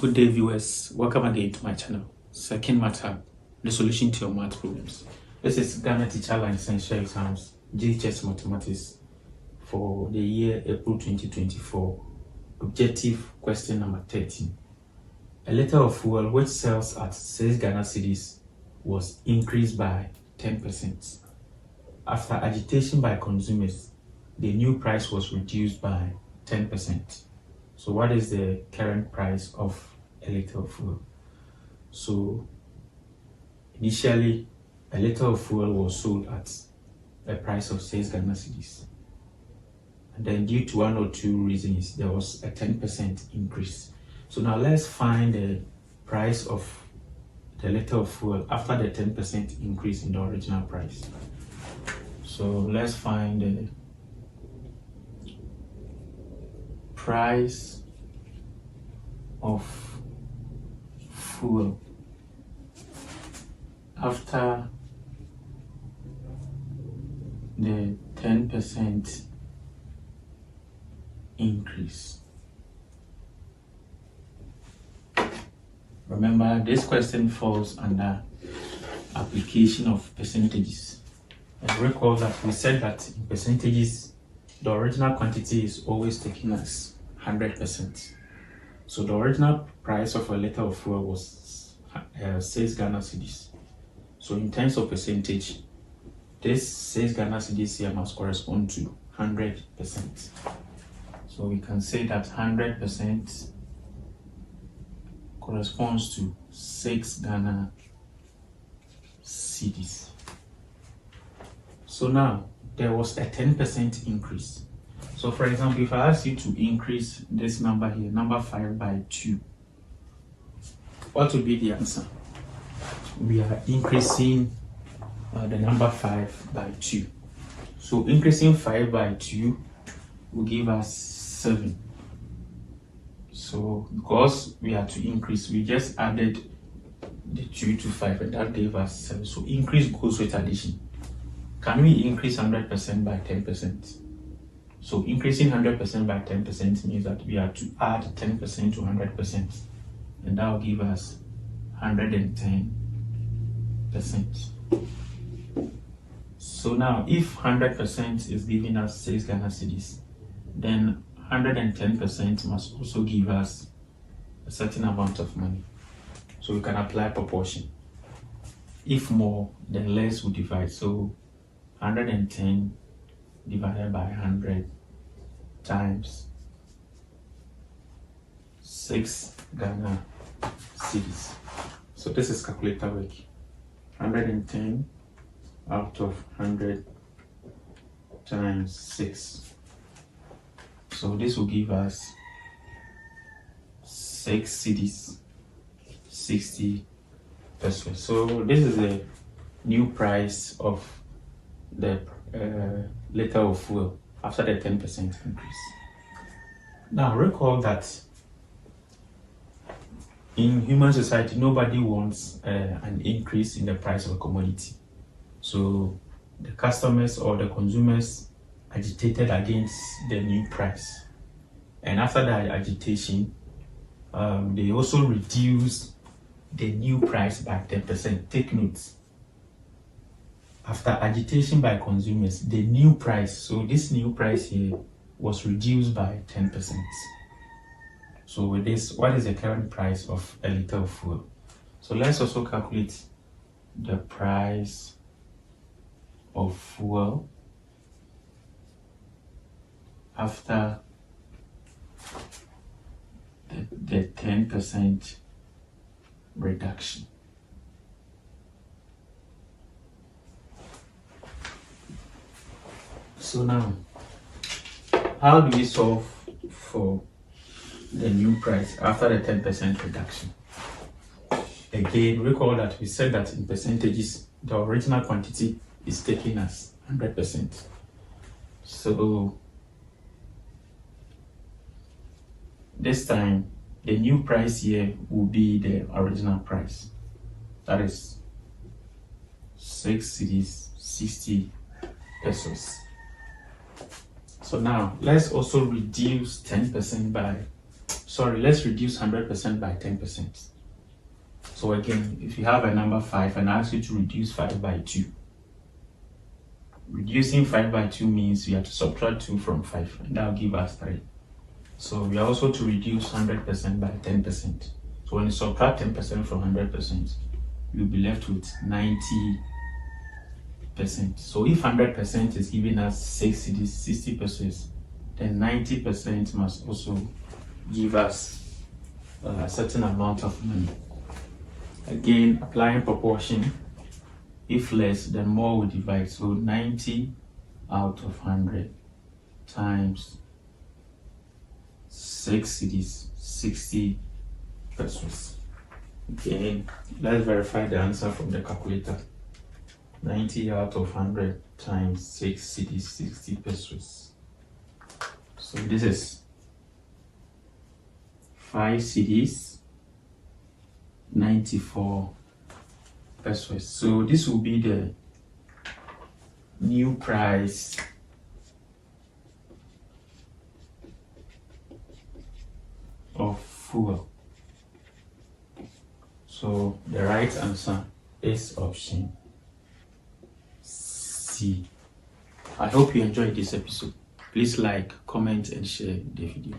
Good day, viewers. Welcome again to my channel. Second matter, the solution to your math problems. This is Ghana Teacher Licensure Exams, GHS Mathematics for the year April 2024. Objective question number 13. A liter of fuel which sells at 6 Ghana cedis was increased by 10%. After agitation by consumers, the new price was reduced by 10%. So what is the current price of a liter of fuel? So initially, a liter of fuel was sold at a price of 6 Ghana cedis. And then due to one or two reasons, there was a 10% increase. So now let's find the price of the liter of fuel after the 10% increase in the original price. So let's find the price of fuel after the 10% increase. Remember, this question falls under application of percentages. And recall that we said that in percentages, the original quantity is always taken as 100%. So the original price of a liter of fuel was 6 Ghana cedis. So in terms of percentage, this 6 Ghana cedis here must correspond to 100%. So we can say that 100% corresponds to 6 Ghana cedis. So now there was a 10% increase. So for example, if I ask you to increase this number here, number 5 by 2, what would be the answer? We are increasing the number 5 by 2. So increasing 5 by 2 will give us 7. So because we are to increase, we just added the 2 to 5 and that gave us 7. So increase goes with addition. Can we increase 100% by 10%? So increasing 100% by 10% means that we are to add 10% to 100%. And that will give us 110%. So now if 100% is giving us 6 Ghana cedis, then 110% must also give us a certain amount of money. So we can apply proportion. If more, then less will divide. So 110 divided by 100 times 6 Ghana cedis. So this is calculator work. 110 out of 100 times 6. So this will give us 6 cedis, 60 pesos. So this is the new price of the liter of fuel after the 10% increase. Now recall that in human society, nobody wants an increase in the price of a commodity. So the customers or the consumers agitated against the new price. And after that agitation, they also reduced the new price by 10%. Take notes. After agitation by consumers, the new price, so this new price here was reduced by 10%. So with this, what is the current price of a liter of fuel? So let's also calculate the price of fuel after the 10% reduction. So now, how do we solve for the new price after the 10% reduction? Again, recall that we said that in percentages, the original quantity is taken as 100%. So this time, the new price here will be the original price. That is 6 cedis, 60 pesos. So now let's also reduce 10% by sorry, let's reduce 100% by 10%. So again, if you have a number 5 and I ask you to reduce 5 by 2, reducing 5 by 2 means we have to subtract 2 from 5, and that will give us 3. So we are also to reduce 100% by 10%. So when you subtract 10% from 100%, you'll be left with 90%. So if 100% is giving us 60 pesos, then 90% must also give us a certain amount of money. Again, applying proportion. If less, then more will divide. So 90 out of 100 times 6 cedis, 60 pesos. Again, let's verify the answer from the calculator. 90 out of 100 times 6 cedis, 60 pesos. So this is 5 cedis, 94 pesos. So this will be the new price of fuel. So the right answer is option C. I hope you enjoyed this episode. Please like, comment, and share the video.